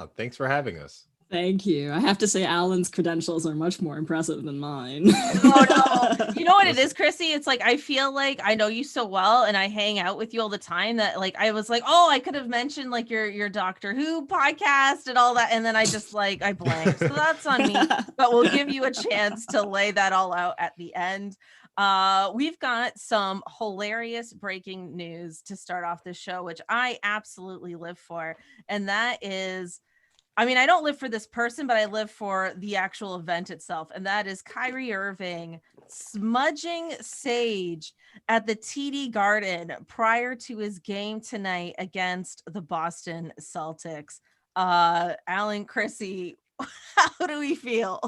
Oh, thanks for having us. Thank you. I have to say Alan's credentials are much more impressive than mine. Oh no. You know what it is, Chrissy? It's like I feel like I know you so well and I hang out with you all the time that like I was like, oh, I could have mentioned like your Doctor Who podcast and all that. And then I just like I blanked. So that's on me. But we'll give you a chance to lay that all out at the end. We've got some hilarious breaking news to start off this show, which I absolutely live for. And that is, I mean, I don't live for this person, but I live for the actual event itself. And that is Kyrie Irving smudging Sage at the TD Garden prior to his game tonight against the Boston Celtics. Alan, Chrissy, how do we feel?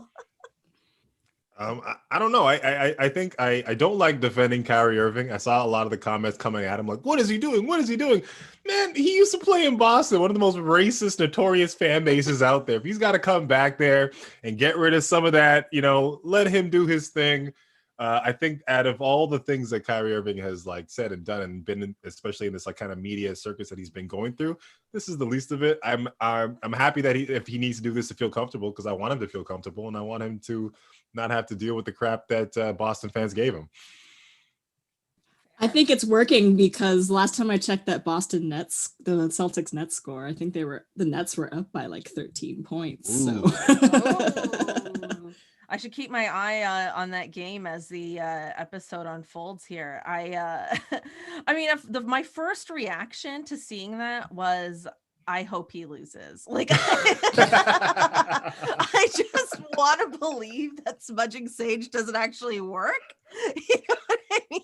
I don't know. I think I don't like defending Kyrie Irving. I saw a lot of the comments coming at him like, what is he doing? What is he doing? Man, he used to play in Boston, one of the most racist, notorious fan bases out there. If he's got to come back there and get rid of some of that, let him do his thing. I think out of all the things that Kyrie Irving has like said and done and been in, especially in this like kind of media circus that he's been going through, this is the least of it. I'm happy that if he needs to do this to feel comfortable, because I want him to feel comfortable and I want him to not have to deal with the crap that Boston fans gave him. I think it's working because last time I checked that Boston Nets, the Celtics Nets score, I think the Nets were up by like 13 points. Ooh. Oh. I should keep my eye on that game as the episode unfolds here. I mean, my first reaction to seeing that was, I hope he loses. Like, I just want to believe that smudging Sage doesn't actually work. You know what I mean?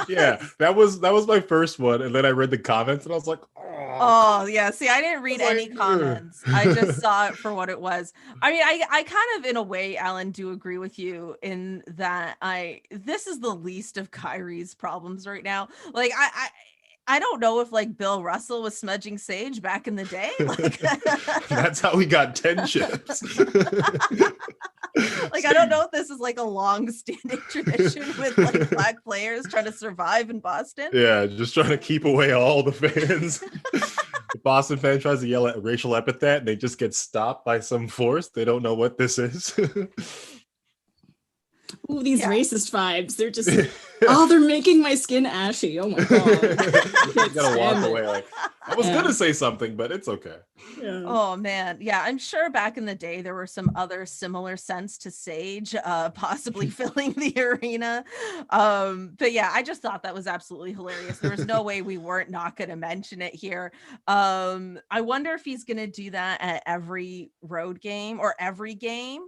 Yeah, that was my first one, and then I read the comments, and I was like, oh yeah. See, I didn't read any comments. I just saw it for what it was. I mean, I kind of, in a way, Alan, do agree with you in that this is the least of Kyrie's problems right now. Like, I don't know if like Bill Russell was smudging Sage back in the day. Like that's how we got 10 chips. Like, I don't know if this is like a long-standing tradition with like black players trying to survive in Boston. Yeah, just trying to keep away all the fans. The Boston fan tries to yell at a racial epithet, and they just get stopped by some force. They don't know what this is. Ooh, these racist vibes. They're just, they're making my skin ashy. Oh my God. You gotta walk away like, I was gonna say something, but it's okay. Yeah. Oh man. Yeah, I'm sure back in the day there were some other similar scents to Sage, possibly filling the arena. But yeah, I just thought that was absolutely hilarious. There was no way we weren't not gonna mention it here. I wonder if he's gonna do that at every road game or every game.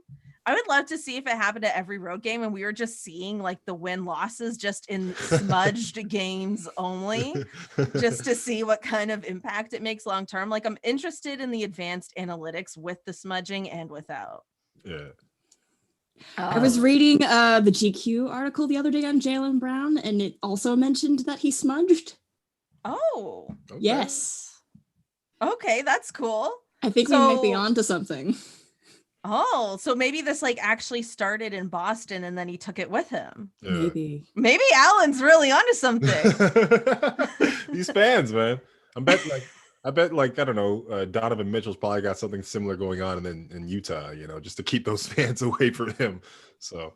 I would love to see if it happened at every road game and we were just seeing like the win-losses just in smudged games only, just to see what kind of impact it makes long-term. Like, I'm interested in the advanced analytics with the smudging and without. Yeah. I was reading the GQ article the other day on Jaylen Brown, and it also mentioned that he smudged. Oh. Okay. Yes. Okay, that's cool. I think we might be on to something. Oh, so maybe this like actually started in Boston and then he took it with him. Yeah. Maybe Alan's really onto something. These fans, man. I bet I don't know, Donovan Mitchell's probably got something similar going on in Utah, just to keep those fans away from him. So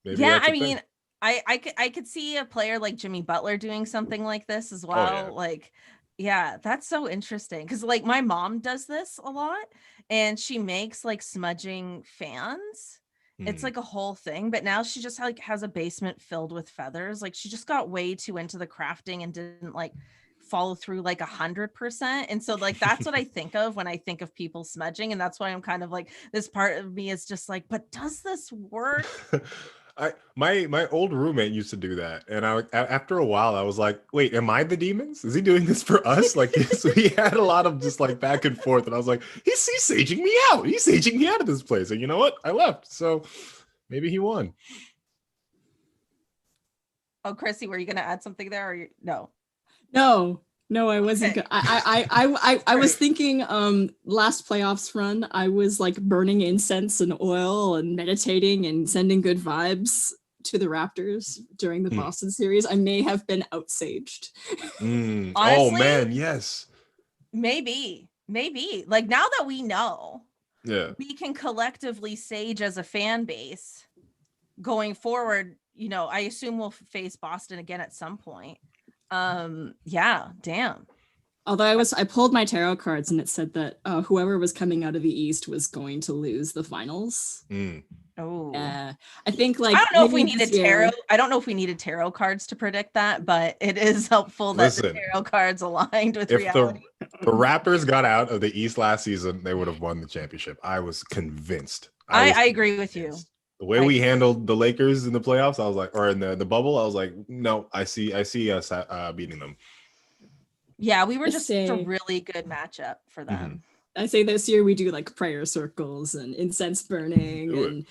maybe. Yeah, I mean, I could see a player like Jimmy Butler doing something like this as well. Oh, yeah. Like, yeah, that's so interesting because like my mom does this a lot and she makes like smudging fans. It's like a whole thing, but now she just like has a basement filled with feathers. Like, she just got way too into the crafting and didn't like follow through like 100%. And so like that's what I think of when I think of people smudging, and that's why I'm kind of like, this part of me is just like, but does this work? My old roommate used to do that, and after a while I was like, wait, am I the demons? Is he doing this for us? Like, so he had a lot of just like back and forth, and I was like, he's saging me out. He's saging me out of this place. And you know what? I left. So maybe he won. Oh, Chrissy, were you going to add something there, or no? No, I wasn't. Okay. I was thinking last playoffs run, I was like burning incense and oil and meditating and sending good vibes to the Raptors during the Boston series. I may have been outsaged. Honestly, oh man, yes. Maybe. Like now that we know, Yeah. we can collectively sage as a fan base going forward. You know, I assume we'll face Boston again at some point. Yeah, damn. Although I pulled my tarot cards and it said that whoever was coming out of the East was going to lose the finals. Oh, I think like I don't know if we maybe needed this year- tarot. I don't know if we needed tarot cards to predict that, but it is helpful that the Listen, tarot cards aligned with If reality. the Raptors got out of the East last season, they would have won the championship. I was convinced. I agree with you. The way we handled the Lakers in the playoffs, I was like, or in the bubble, I was like, no, I see us beating them. Yeah, we were I just say- a really good matchup for them. I say this year we do like prayer circles and incense burning Do it.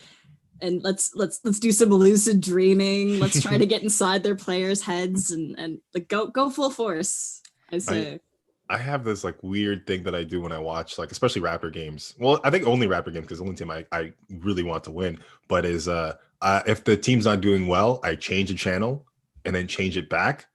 and let's do some lucid dreaming. Let's try to get inside their players' heads and like go full force. I say. I have this like weird thing that I do when I watch like especially Raptor games. Well, I think only Raptor games because the only team I really want to win. But is if the team's not doing well, I change the channel and then change it back.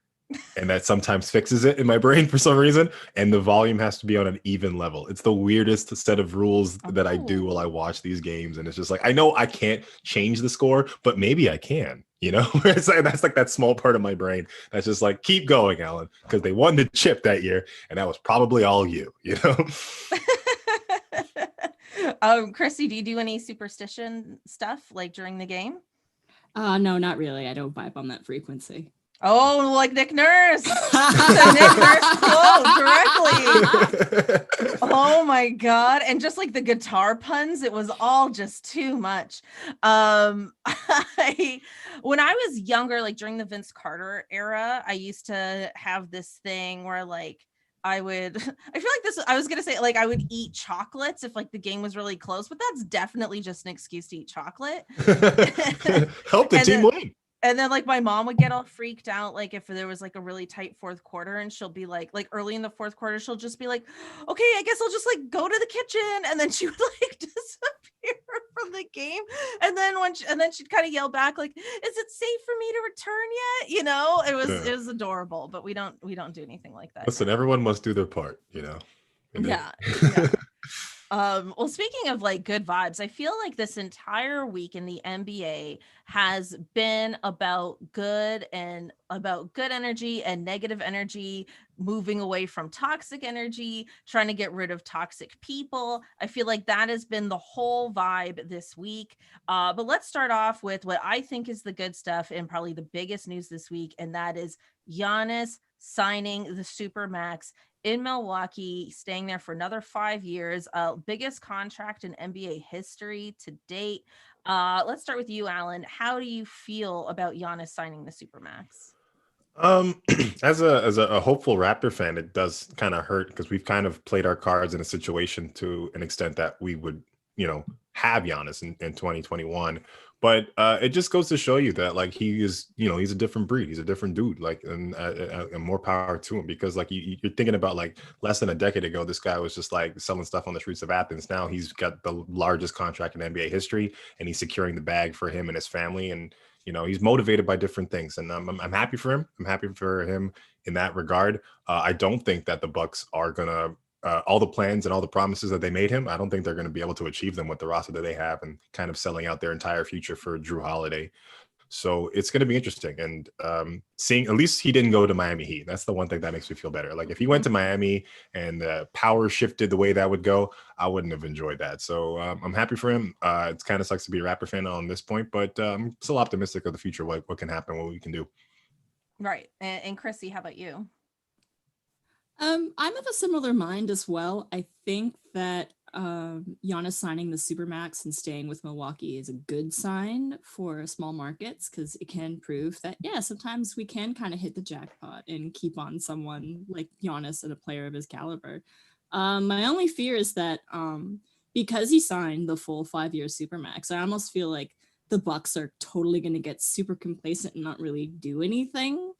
And that sometimes fixes it in my brain for some reason. And the volume has to be on an even level. It's the weirdest set of rules that I do while I watch these games. And it's just like, I know I can't change the score, but maybe I can, you know, it's like, that's like that small part of my brain. That's just like, keep going, Alan, because they won the chip that year. And that was probably all you know? Chrissy, do you do any superstition stuff like during the game? No, not really. I don't vibe on that frequency. Oh, like Nick Nurse. The Nick Nurse quote directly. Oh my God. And just like the guitar puns, it was all just too much. When I was younger, like during the Vince Carter era, I used to have this thing where like I feel like this, I was going to say like I would eat chocolates if like the game was really close, but that's definitely just an excuse to eat chocolate. Help the team win. And then like my mom would get all freaked out like if there was like a really tight fourth quarter and she'll be like early in the fourth quarter she'll just be like, okay, I guess I'll just like go to the kitchen, and then she would like disappear from the game, and then she'd kind of yell back like, is it safe for me to return yet? You know, it was adorable, but we don't do anything like that. Listen, everyone must do their part, you know. Yeah. Well, speaking of like good vibes, I feel like this entire week in the NBA has been about good energy and negative energy, moving away from toxic energy, trying to get rid of toxic people. I feel like that has been the whole vibe this week. But let's start off with what I think is the good stuff and probably the biggest news this week, and that is Giannis signing the Supermax in Milwaukee, staying there for another 5 years, biggest contract in NBA history to date. Let's start with you, Alan. How do you feel about Giannis signing the Supermax? As a hopeful Raptor fan, it does kind of hurt because we've kind of played our cards in a situation to an extent that we would, you know, have Giannis in 2021. But it just goes to show you that like he is, you know, he's a different breed. He's a different dude, like, and more power to him, because like you're thinking about like less than a decade ago, this guy was just like selling stuff on the streets of Athens. Now he's got the largest contract in NBA history, and he's securing the bag for him and his family. And, you know, he's motivated by different things, and I'm happy for him. I'm happy for him in that regard. I don't think that the Bucks are gonna all the plans and all the promises that they made him, I don't think they're going to be able to achieve them with the roster that they have, and kind of selling out their entire future for Drew Holiday. So it's going to be interesting. And seeing, at least he didn't go to Miami Heat. That's the one thing that makes me feel better. Like if he went to Miami and power shifted the way that would go, I wouldn't have enjoyed that. So I'm happy for him. It kind of sucks to be a Raptor fan on this point, but I'm still optimistic of the future, what can happen, what we can do. Right. And Chrissy, how about you? I'm of a similar mind as well. I think that Giannis signing the Supermax and staying with Milwaukee is a good sign for small markets, because it can prove that, yeah, sometimes we can kind of hit the jackpot and keep on someone like Giannis and a player of his caliber. My only fear is that because he signed the full 5-year Supermax, I almost feel like the Bucks are totally going to get super complacent and not really do anything.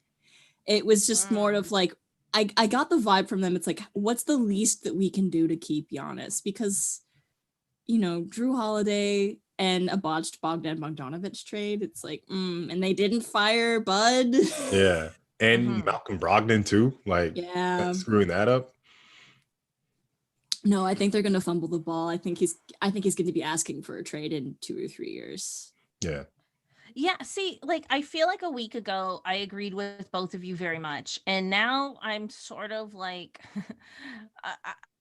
It was just more of like, I got the vibe from them. It's like, what's the least that we can do to keep Giannis? Because, you know, Drew Holiday and a botched Bogdan Bogdanovic trade, it's like, and they didn't fire Bud. Yeah. And Malcolm Brogdon too, like, yeah, screwing that up. No, I think they're going to fumble the ball. I think he's going to be asking for a trade in 2 or 3 years. Yeah. Yeah, see, like I feel like a week ago I agreed with both of you very much, and now I'm sort of like,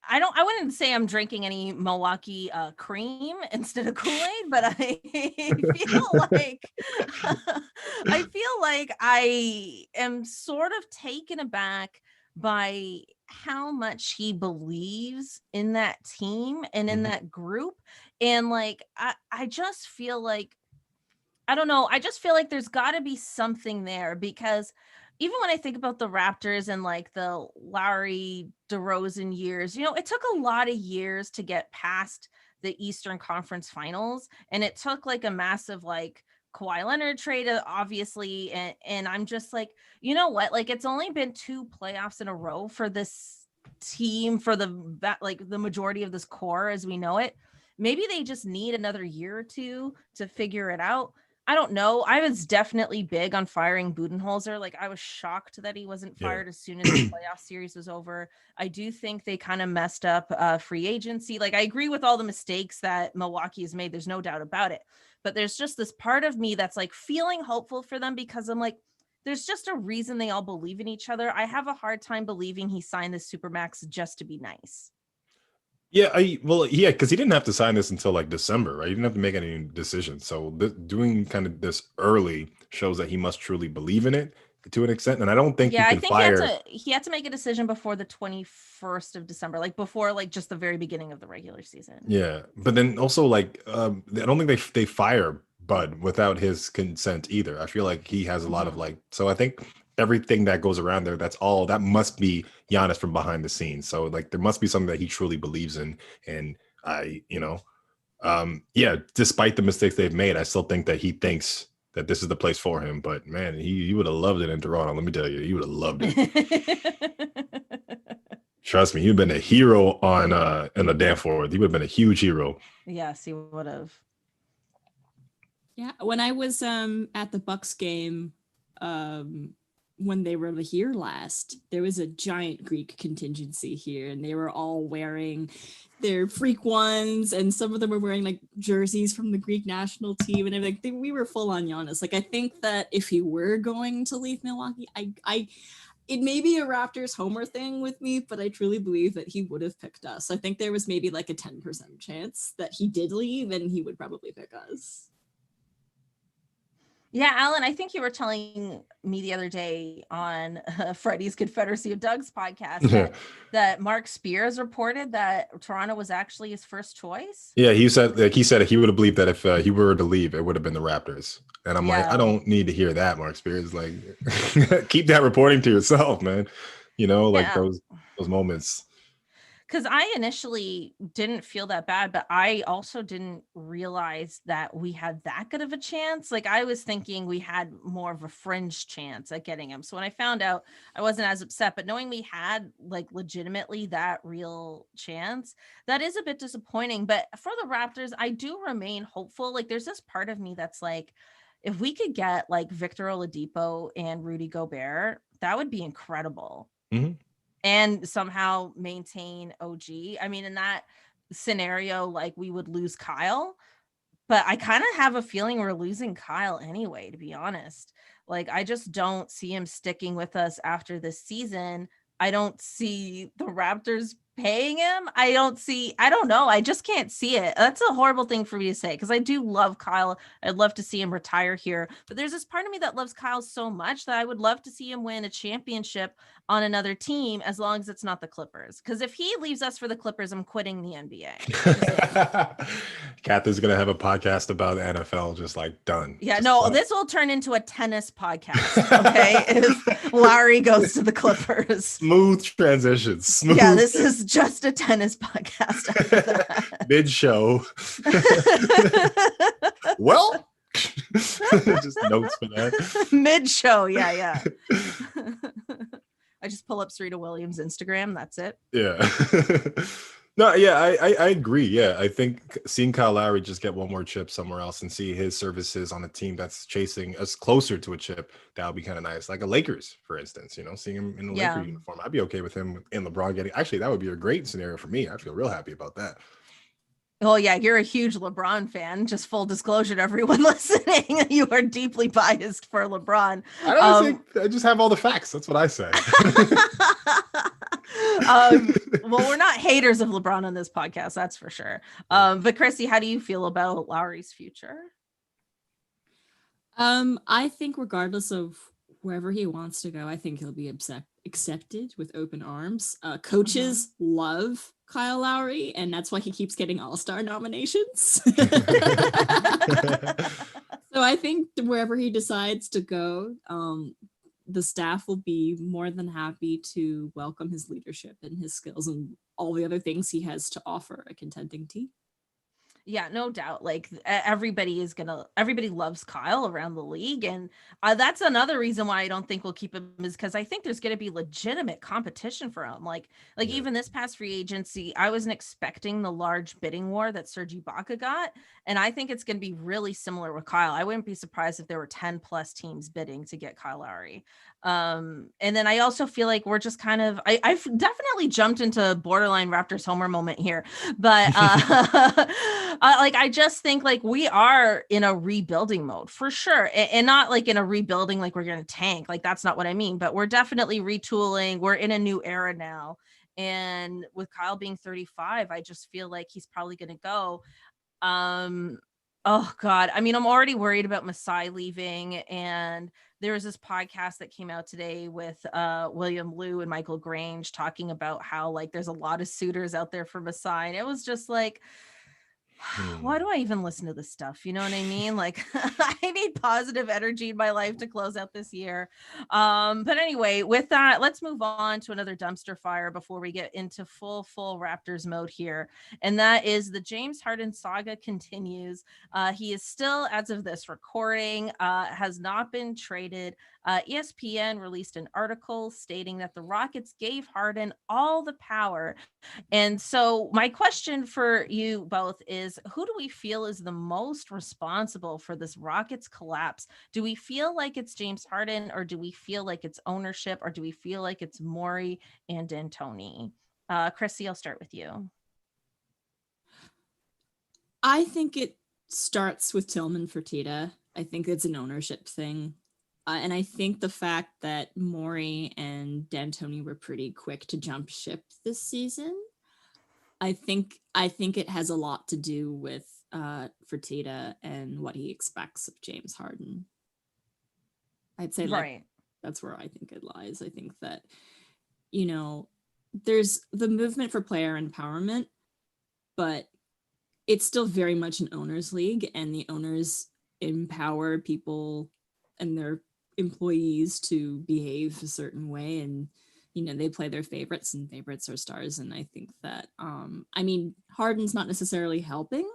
I wouldn't say I'm drinking any Milwaukee cream instead of Kool-Aid, but I feel like I feel like I am sort of taken aback by how much he believes in that team and in that group, and like I just feel like, I don't know. I just feel like there's got to be something there, because even when I think about the Raptors and like the Lowry DeRozan years, it took a lot of years to get past the Eastern Conference Finals, and it took like a massive like Kawhi Leonard trade, obviously, and I'm just like, you know what? Like it's only been 2 playoffs in a row for this team, for the majority of this core as we know it. Maybe they just need another year or two to figure it out. I don't know. I was definitely big on firing Budenholzer. Like I was shocked that he wasn't fired as soon as the playoff series was over. I do think they kind of messed up free agency. Like I agree with all the mistakes that Milwaukee has made. There's no doubt about it. But there's just this part of me that's like feeling hopeful for them, because I'm like, there's just a reason they all believe in each other. I have a hard time believing he signed this Supermax just to be nice. Yeah, because he didn't have to sign this until like December, right? He didn't have to make any decisions. So doing kind of this early shows that he must truly believe in it to an extent. And I don't think I think he had to make a decision before the 21st of December, like before like just the very beginning of the regular season. Yeah, but then also like I don't think they fire Bud without his consent either. I feel like he has a lot of like, so I think everything that goes around there, that must be Giannis from behind the scenes. So like there must be something that he truly believes in. And despite the mistakes they've made, I still think that he thinks that this is the place for him. But man, he would have loved it in Toronto. Let me tell you, he would have loved it. Trust me, he'd been a hero on in the Danforth. He would have been a huge hero. Yes, he would have. Yeah, when I was at the Bucks game, when they were here last, there was a giant Greek contingency here, and they were all wearing their freak ones, and some of them were wearing like jerseys from the Greek national team and everything. We were full on Giannis. Like I think that if he were going to leave Milwaukee, it may be a Raptors homer thing with me, but I truly believe that he would have picked us. I think there was maybe like a 10% chance that he did leave and he would probably pick us. Yeah, Alan, I think you were telling me the other day on Freddie's Confederacy of Doug's podcast that Mark Spears reported that Toronto was actually his first choice. Yeah, he said he would have believed that if he were to leave, it would have been the Raptors. And I'm like, I don't need to hear that, Mark Spears. Like, keep that reporting to yourself, man. Those moments. Because I initially didn't feel that bad, but I also didn't realize that we had that good of a chance. Like I was thinking we had more of a fringe chance at getting him. So when I found out, I wasn't as upset, but knowing we had like legitimately that real chance, that is a bit disappointing. But for the Raptors, I do remain hopeful. Like there's this part of me that's like, if we could get like Victor Oladipo and Rudy Gobert, that would be incredible. Mm-hmm. And somehow maintain OG. I mean, in that scenario, like we would lose Kyle, but I kind of have a feeling we're losing Kyle anyway, to be honest. Like, I just don't see him sticking with us after this season. I don't see the Raptors paying him. I don't know. I just can't see it. That's a horrible thing for me to say, because I do love Kyle. I'd love to see him retire here, but there's this part of me that loves Kyle so much that I would love to see him win a championship on another team, as long as it's not the Clippers. Because if he leaves us for the Clippers, I'm quitting the NBA. Catherine's gonna have a podcast about the NFL, just like done. Yeah, this will turn into a tennis podcast. Okay, if Lowry goes to the Clippers. Smooth transitions. Smooth. Yeah, this is just a tennis podcast. Mid show. Well, just notes for that. Mid show, yeah. I just pull up Serena Williams' Instagram. That's it. Yeah. No, yeah, I agree. Yeah, I think seeing Kyle Lowry just get one more chip somewhere else and see his services on a team that's chasing us closer to a chip, that would be kind of nice. Like a Lakers, for instance, seeing him in a Laker Yeah. uniform, I'd be okay with him and LeBron getting. Actually, that would be a great scenario for me. I feel real happy about that. Oh yeah, you're a huge LeBron fan. Just full disclosure to everyone listening, you are deeply biased for LeBron. I don't say. I just have all the facts. That's what I say. Well, we're not haters of LeBron on this podcast, that's for sure. But Chrissy, how do you feel about Lowry's future? I think regardless of wherever he wants to go, I think he'll be accepted with open arms. Coaches love Kyle Lowry, and that's why he keeps getting all-star nominations. So I think wherever he decides to go, the staff will be more than happy to welcome his leadership and his skills and all the other things he has to offer a contending team. Yeah, no doubt. Like everybody loves Kyle around the league. And that's another reason why I don't think we'll keep him, is because I think there's going to be legitimate competition for him. Like even this past free agency, I wasn't expecting the large bidding war that Serge Ibaka got. And I think it's going to be really similar with Kyle. I wouldn't be surprised if there were 10 plus teams bidding to get Kyle Lowry. And then I also feel like we're just kind of, I've definitely jumped into borderline Raptors homer moment here, but like I just think like we are in a rebuilding mode for sure, and not like in a rebuilding like we're gonna tank, like that's not what I mean, but we're definitely retooling. We're in a new era now, and with Kyle being 35, I just feel like he's probably gonna go. Oh God, I mean, I'm already worried about Masai leaving, and there was this podcast that came out today with William Liu and Michael Grange talking about how like there's a lot of suitors out there for Masai, and it was just like, why do I even listen to this stuff? You know what I mean? Like I need positive energy in my life to close out this year. But anyway, with that, let's move on to another dumpster fire before we get into full Raptors mode here. And that is the James Harden saga continues. He is still, as of this recording, has not been traded. ESPN released an article stating that the Rockets gave Harden all the power. And so my question for you both is, who do we feel is the most responsible for this Rockets collapse? Do we feel like it's James Harden, or do we feel like it's ownership, or do we feel like it's Morey and D'Antoni? Chrissy, I'll start with you. I think it starts with Tillman Fertitta. I think it's an ownership thing. And I think the fact that Morey and D'Antoni were pretty quick to jump ship this season, I think it has a lot to do with Fertitta and what he expects of James Harden. I'd say right. That's where I think it lies. I think that, there's the movement for player empowerment, but it's still very much an owners league, and the owners empower people and their employees to behave a certain way, and they play their favorites, and favorites are stars. And I think that Harden's not necessarily helping,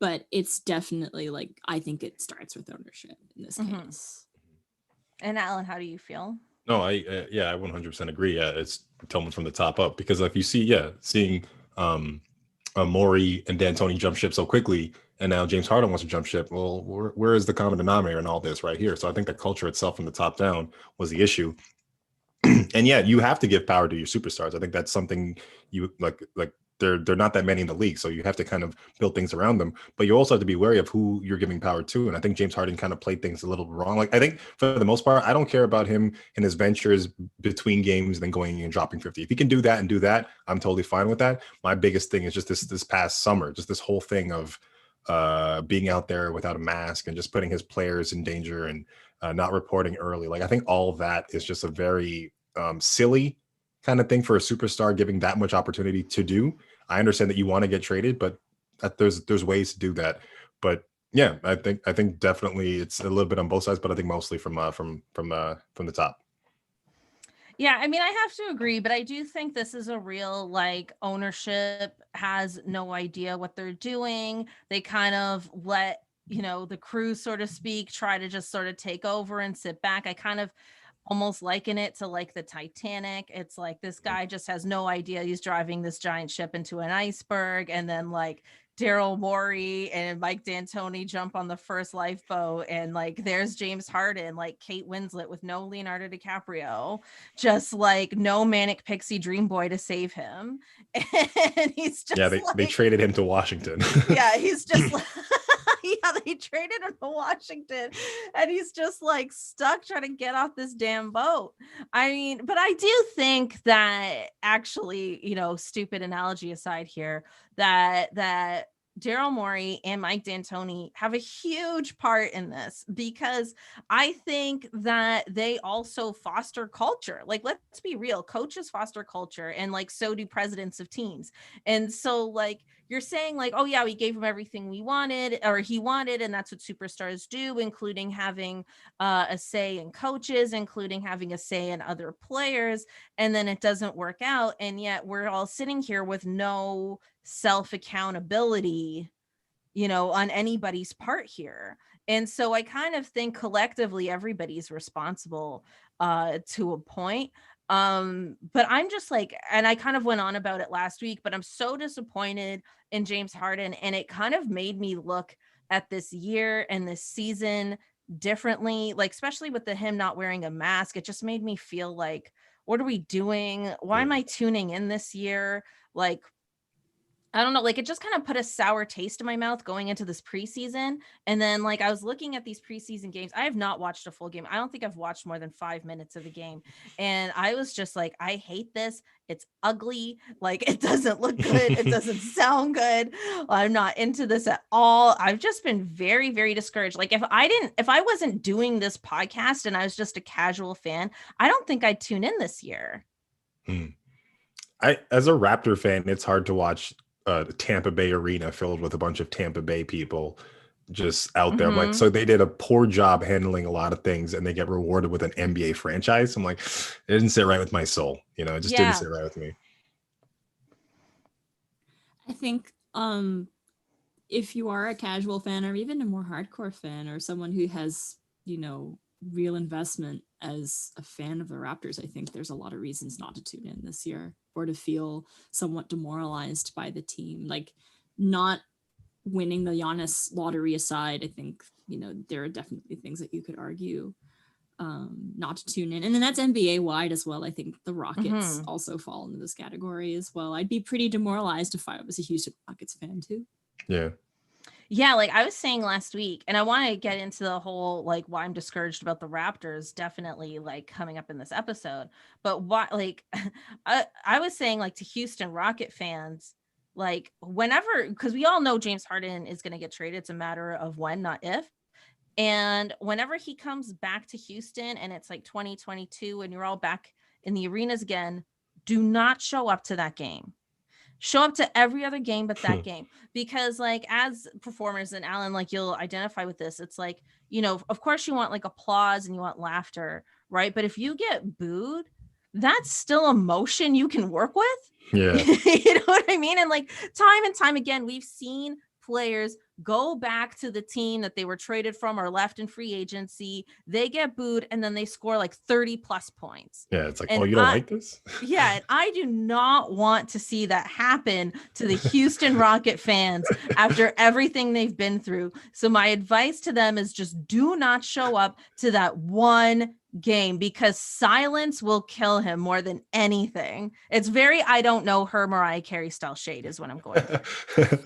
but it's definitely like, I think it starts with ownership in this case. And Alan, how do you feel? No, I 100% agree. Yeah, it's Tillman from the top up, because if you seeing Morey and D'Antoni jump ship so quickly, and now James Harden wants to jump ship. Well, where is the common denominator in all this? Right here. So I think the culture itself from the top down was the issue. And yeah, you have to give power to your superstars. I think that's something you like they're not that many in the league, so you have to kind of build things around them. But you also have to be wary of who you're giving power to. And I think James Harden kind of played things a little wrong. Like, I think for the most part, I don't care about him and his ventures between games and then going and dropping 50. If he can do that, I'm totally fine with that. My biggest thing is just this past summer, just this whole thing of being out there without a mask and just putting his players in danger and not reporting early. Like, I think all of that is just a very silly kind of thing for a superstar, giving that much opportunity to do. I understand that you want to get traded, but there's ways to do that. But yeah, I think definitely it's a little bit on both sides, but I think mostly from the top. Yeah, I mean, I have to agree, but I do think this is a real, like, ownership has no idea what they're doing. They kind of let, the crew, so to speak, try to just sort of take over and sit back. almost liken it to like the Titanic. It's like this guy just has no idea he's driving this giant ship into an iceberg, and then like Daryl Morey and Mike D'Antoni jump on the first lifeboat, and like there's James Harden, like Kate Winslet with no Leonardo DiCaprio, just like no manic pixie dream boy to save him, and he's just they traded him to Washington. yeah, he's just like yeah, they traded him to Washington, and he's just like stuck trying to get off this damn boat. I mean, but I do think that actually, you know, stupid analogy aside here, that Daryl Morey and Mike D'Antoni have a huge part in this, because I think that they also foster culture. Like, let's be real, coaches foster culture, and like so do presidents of teams. And so like you're saying like, oh yeah, we gave him everything we wanted, or he wanted, and that's what superstars do, including having a say in coaches, including having a say in other players, and then it doesn't work out, and yet we're all sitting here with no self accountability, you know, on anybody's part here. And so I kind of think collectively everybody's responsible to a point. But I'm just like, and I kind of went on about it last week, but I'm so disappointed in James Harden, and it kind of made me look at this year and this season differently, like especially with him not wearing a mask. It just made me feel like, what are we doing? Why am I tuning in this year? Like, I don't know, like it just kind of put a sour taste in my mouth going into this preseason. And then like I was looking at these preseason games. I have not watched a full game. I don't think I've watched more than 5 minutes of the game. And I was just like, I hate this. It's ugly. Like it doesn't look good. It doesn't sound good. I'm not into this at all. I've just been very, very discouraged. Like if I wasn't doing this podcast and I was just a casual fan, I don't think I'd tune in this year. As a Raptor fan, it's hard to watch Tampa Bay arena filled with a bunch of Tampa Bay people just out there. I'm like, so they did a poor job handling a lot of things, and they get rewarded with an NBA franchise. I'm like, it didn't sit right with my soul. You know, it just didn't sit right with me. I think if you are a casual fan, or even a more hardcore fan, or someone who has, you know, real investment as a fan of the Raptors, I think there's a lot of reasons not to tune in this year, or to feel somewhat demoralized by the team. Like, not winning the Giannis lottery aside, I think, you know, there are definitely things that you could argue not to tune in. And then that's NBA wide as well. I think the Rockets also fall into this category as well. I'd be pretty demoralized if I was a Houston Rockets fan too. Yeah, like I was saying last week, and I want to get into the whole like why I'm discouraged about the Raptors, definitely like coming up in this episode. But why, like I was saying like to Houston Rocket fans, like whenever, because we all know James Harden is going to get traded. It's a matter of when, not if. And whenever he comes back to Houston and it's like 2022 and you're all back in the arenas again, do not show up to that game. Show up to every other game but that game, because like as performers, and Alan, like you'll identify with this, it's like, you know, of course you want like applause and you want laughter, right? But if you get booed, that's still emotion you can work with. Yeah. You know what I mean? And like time and time again, we've seen players go back to the team that they were traded from or left in free agency. They get booed and then they score like 30 plus points. Yeah, it's like, and you don't like this? Yeah, and I do not want to see that happen to the Houston Rocket fans after everything they've been through. So my advice to them is just do not show up to that one game, because silence will kill him more than anything. It's very I don't know her Mariah Carey style shade is what I'm going through.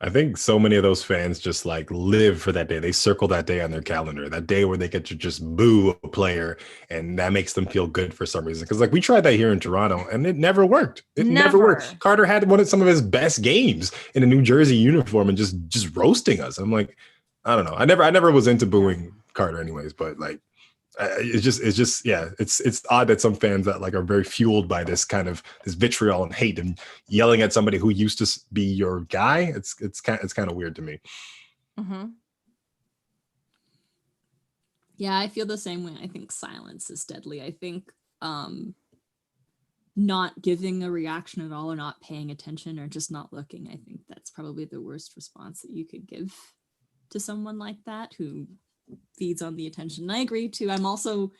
I think so many of those fans just like live for that day. They circle that day on their calendar, that day where they get to just boo a player, and that makes them feel good for some reason. Because like we tried that here in Toronto and it never worked. It never worked. Carter had one of some of his best games in a New Jersey uniform and just roasting us. I'm like, I don't know. I never was into booing Carter anyways, but like it's just yeah, it's odd that some fans that like are very fueled by this kind of this vitriol and hate and yelling at somebody who used to be your guy. It's kind of weird to me. Yeah, I feel the same way. I think silence is deadly. I think not giving a reaction at all, or not paying attention, or just not looking, I think that's probably the worst response that you could give to someone like that who feeds on the attention. And I agree too. I'm also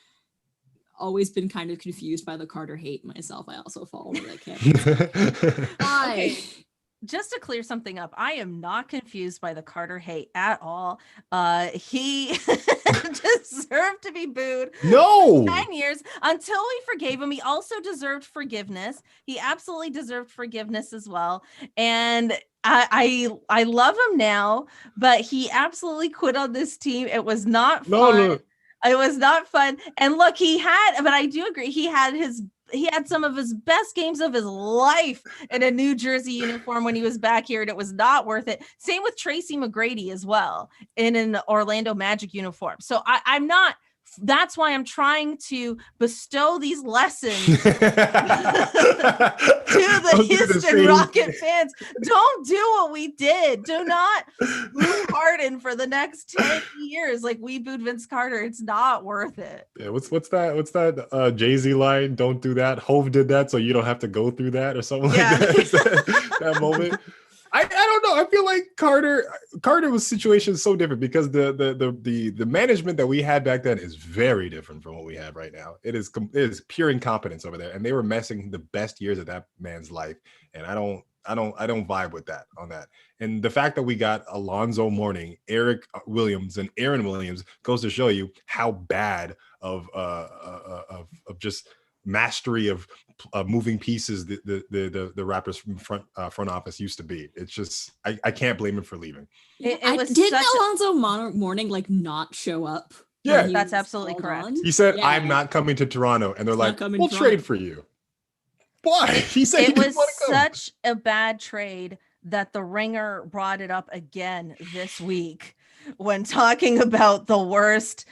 always been kind of confused by the Carter hate myself. I also fall into that camp. Why? Okay. Just to clear something up, I am not confused by the Carter hate at all. He deserved to be booed. No. 10 years until we forgave him. He also deserved forgiveness. He absolutely deserved forgiveness as well. And I love him now, but he absolutely quit on this team. It was not fun. No. It was not fun. And look, but I do agree, he had some of his best games of his life in a New Jersey uniform when he was back here, and it was not worth it. Same with Tracy McGrady as well in an Orlando Magic uniform. So I'm not. That's why I'm trying to bestow these lessons to the Houston Rocket fans. Don't do what we did. Do not boo Harden for the next 10 years like we booed Vince Carter. It's not worth it. Yeah, what's that Jay-Z line? Don't do that. Hove did that, so you don't have to go through that or something like that. That moment. I don't know. I feel like Carter was situation so different because the management that we had back then is very different from what we have right now. It is pure incompetence over there, and they were messing the best years of that man's life. And I don't vibe with that on that. And the fact that we got Alonzo Mourning, Eric Williams, and Aaron Williams goes to show you how bad of just mastery of moving pieces the Raptors front office used to be. It's just I can't blame him for leaving. Did Alonzo Mourning like not show up? Yeah, that's absolutely correct. He said, "I'm not coming to Toronto," and they're like, "We'll trade for you." Why? He said it was such a bad trade that the Ringer brought it up again this week when talking about the worst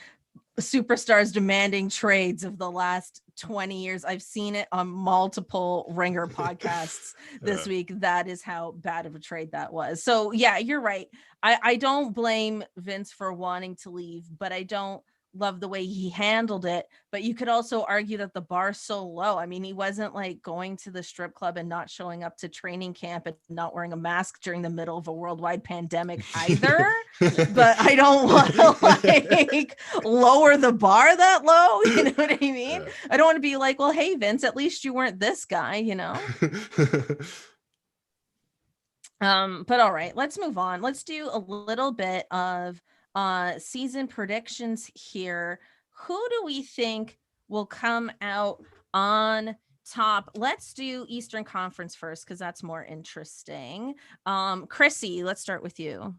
superstars demanding trades of the last 20 years. I've seen it on multiple Ringer podcasts this week. That is how bad of a trade that was. So yeah, you're right. I don't blame Vince for wanting to leave, but I don't love the way he handled it. But you could also argue that the bar's so low. I mean, he wasn't like going to the strip club and not showing up to training camp and not wearing a mask during the middle of a worldwide pandemic either. But I don't want to like lower the bar that low. You know what I mean? Yeah. I don't want to be like, well, hey, Vince, at least you weren't this guy, you know? But all right, let's move on. Let's do a little bit of season predictions here. Who do we think will come out on top? Let's do Eastern Conference first because that's more interesting. Chrissy, let's start with you.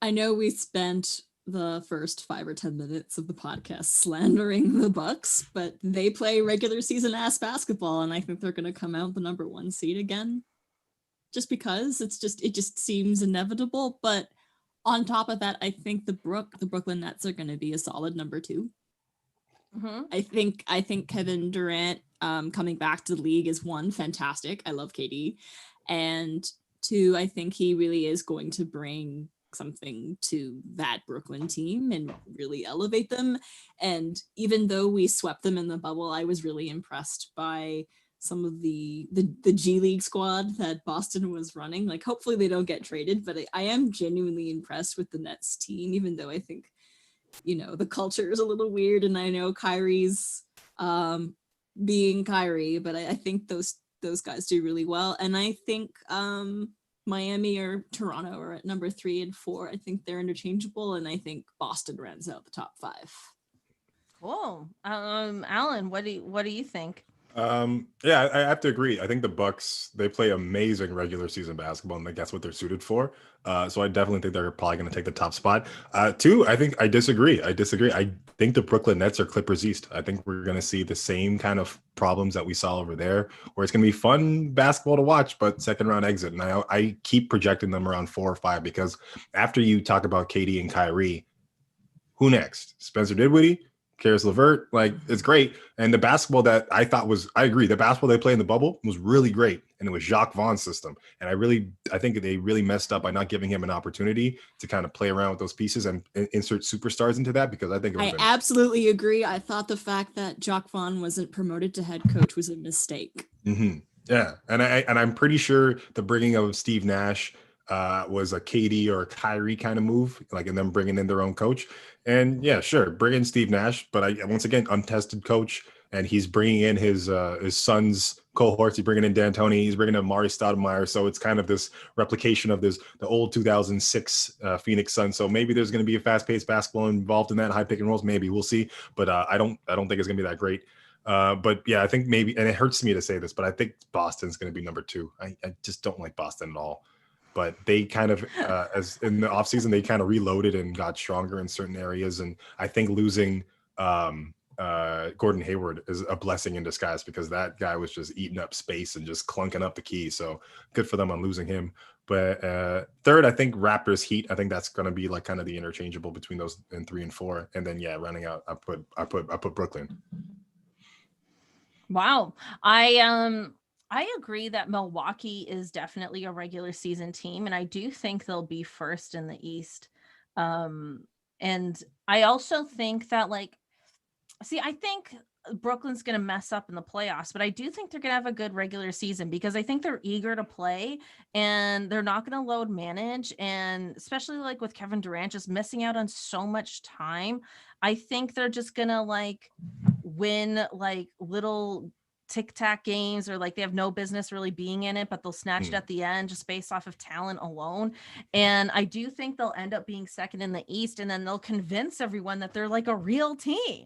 I know we spent the first 5 or 10 minutes of the podcast slandering the Bucks, but they play regular season ass basketball, and I think they're going to come out the number 1 seed again. Just because it just seems inevitable. But on top of that, I think the Brooklyn Nets are going to be a solid number 2. Mm-hmm. I think Kevin Durant coming back to the league is 1, fantastic. I love KD, and 2, I think he really is going to bring something to that Brooklyn team and really elevate them. And even though we swept them in the bubble, I was really impressed by some of the G League squad that Boston was running. Like, hopefully they don't get traded, but I am genuinely impressed with the Nets team, even though I think, you know, the culture is a little weird, and I know Kyrie's being Kyrie, but I think those guys do really well. And I think Miami or Toronto are at number 3 and 4. I think they're interchangeable, and I think Boston rounds out the top 5. Cool. Alan, what do you think? Yeah, I have to agree. I think the Bucks, they play amazing regular season basketball, and that's what they're suited for. So I definitely think they're probably going to take the top spot. 2, I think I disagree. I think the Brooklyn Nets are Clippers East. I think we're going to see the same kind of problems that we saw over there, where it's going to be fun basketball to watch, but second round exit. And I keep projecting them around 4 or 5, because after you talk about KD and Kyrie, who next? Spencer Dinwiddie? Karis LeVert, like, it's great. And the basketball that I thought I agree, the basketball they play in the bubble was really great. And it was Jacques Vaughn's system. And I think they really messed up by not giving him an opportunity to kind of play around with those pieces and insert superstars into that, because I think I absolutely agree. I thought the fact that Jacques Vaughn wasn't promoted to head coach was a mistake. Mm-hmm. Yeah. And I'm pretty sure the bringing of Steve Nash was a KD or a Kyrie kind of move, like, and them bringing in their own coach. And yeah, sure, bring in Steve Nash, but once again, untested coach, and he's bringing in his son's cohorts. He's bringing in D'Antoni, he's bringing in Mari Stoudemire. So it's kind of this replication of the old 2006 Phoenix Suns. So maybe there's going to be a fast-paced basketball involved in that, high pick and rolls. Maybe we'll see, but I don't think it's going to be that great. But yeah, I think maybe, and it hurts me to say this, but I think Boston's going to be number 2. I just don't like Boston at all. But they kind of, as in the offseason, they kind of reloaded and got stronger in certain areas. And I think losing Gordon Hayward is a blessing in disguise, because that guy was just eating up space and just clunking up the key. So good for them on losing him. But third, I think Raptors Heat. I think that's going to be like kind of the interchangeable between those in 3 and 4. And then yeah, running out, I put Brooklyn. Wow. I agree that Milwaukee is definitely a regular season team, and I do think they'll be first in the East. And I also think that, like, I think Brooklyn's going to mess up in the playoffs, but I do think they're going to have a good regular season, because I think they're eager to play and they're not going to load manage. And especially like with Kevin Durant just missing out on so much time, I think they're just going to like win like little tic-tac games, or like they have no business really being in it, but they'll snatch it at the end just based off of talent alone. And I do think they'll end up being second in the East, and then they'll convince everyone that they're like a real team.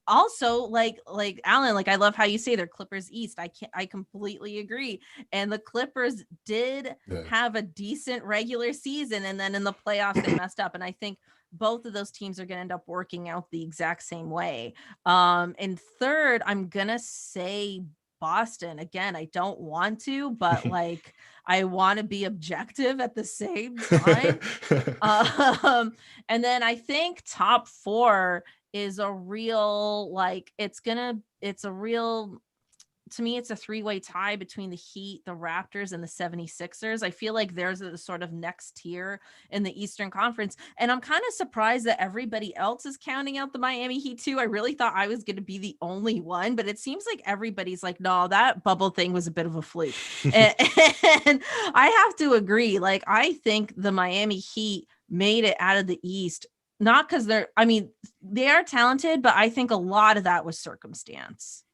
Also, like Alan, like I love how you say they're Clippers East. I completely agree. And the Clippers did have a decent regular season, and then in the playoffs they messed up. And I think both of those teams are going to end up working out the exact same way. And third, I'm gonna say Boston. Again, I don't want to, but like I want to be objective at the same time. And then I think top 4 is a real, like, to me, it's a 3-way tie between the Heat, the Raptors, and the 76ers. I feel like there's the sort of next tier in the Eastern Conference. And I'm kind of surprised that everybody else is counting out the Miami Heat too. I really thought I was going to be the only one, but it seems like everybody's like, no, that bubble thing was a bit of a fluke. and I have to agree. Like, I think the Miami Heat made it out of the East, not because they are talented, but I think a lot of that was circumstance.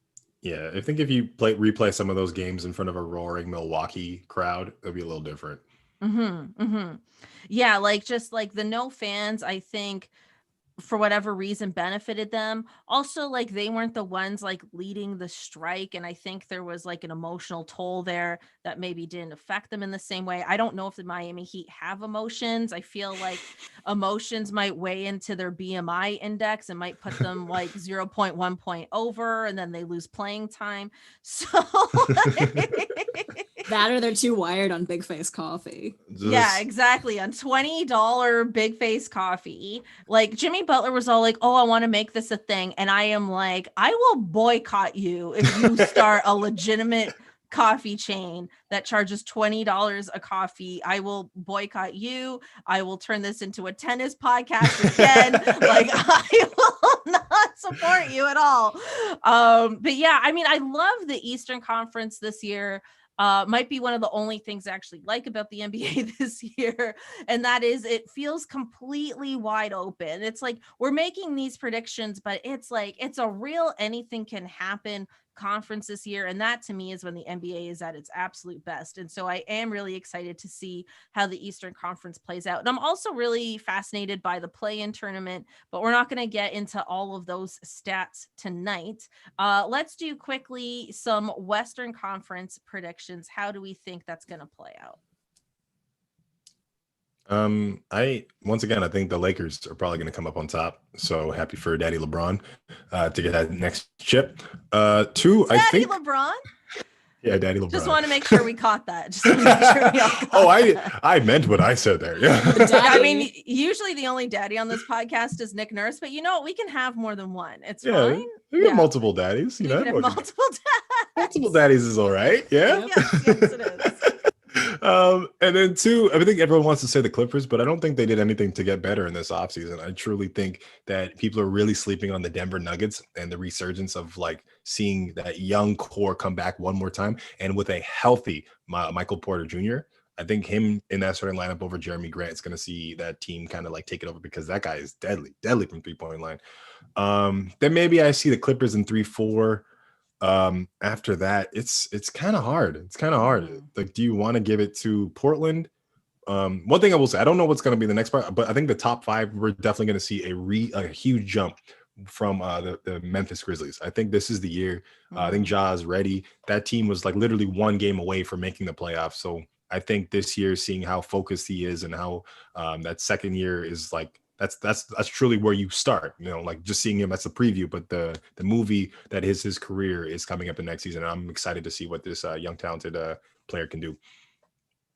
Yeah, I think if you replay some of those games in front of a roaring Milwaukee crowd, it'll be a little different. Yeah, like just like the no fans, I think for whatever reason benefited them. Also, like they weren't the ones like leading the strike, and I think there was like an emotional toll there that maybe didn't affect them in the same way. I don't know if the Miami Heat have emotions. I feel like emotions might weigh into their BMI index and might put them like 0.1 point over, and then they lose playing time. So that, or they're too wired on Big Face Coffee. Yeah, exactly. On $20 Big Face Coffee, like Jimmy Butler was all like, oh, I want to make this a thing. And I am like, I will boycott you if you start a legitimate coffee chain that charges $20 a coffee. I will boycott you. I will turn this into a tennis podcast again. Like, I will not support you at all. But yeah, I mean, I love the Eastern Conference this year. Might be one of the only things I actually like about the NBA this year. And that is, it feels completely wide open. It's like, we're making these predictions, but it's like, it's a real anything can happen conference this year. And that to me is when the NBA is at its absolute best. And so I am really excited to see how the Eastern Conference plays out. And I'm also really fascinated by the play-in tournament, but we're not going to get into all of those stats tonight. Let's do quickly some Western Conference predictions. How do we think that's going to play out? I think the Lakers are probably going to come up on top. So happy for Daddy LeBron to get that next chip. 2, I think LeBron. Yeah, Daddy LeBron. Just want to make sure we caught that. Just want to make sure we all caught I meant what I said there. Yeah. I mean, usually the only daddy on this podcast is Nick Nurse, but you know what? We can have more than one. It's fine. We have multiple daddies. You know, multiple daddies. Multiple daddies is all right. Yeah. Yes, it is. And then 2, I think everyone wants to say the Clippers, but I don't think they did anything to get better in this offseason. I truly think that people are really sleeping on the Denver Nuggets and the resurgence of like seeing that young core come back one more time, and with a healthy Michael Porter Jr. I think him in that starting lineup over Jeremy Grant is going to see that team kind of like take it over because that guy is deadly from 3-point line. Then maybe I see the Clippers in 3-4. After that, it's kind of hard. It's kind of hard. Like, do you want to give it to Portland? One thing I will say, I don't know what's going to be the next part, but I think the top 5, we're definitely going to see a huge jump from the Memphis Grizzlies. I think this is the year. I think Ja is ready. That team was like literally one game away from making the playoffs. So I think this year, seeing how focused he is and how that second year is like, that's truly where you start, like just seeing him. That's a preview, but the movie that is his career is coming up in next season. And I'm excited to see what this young talented player can do.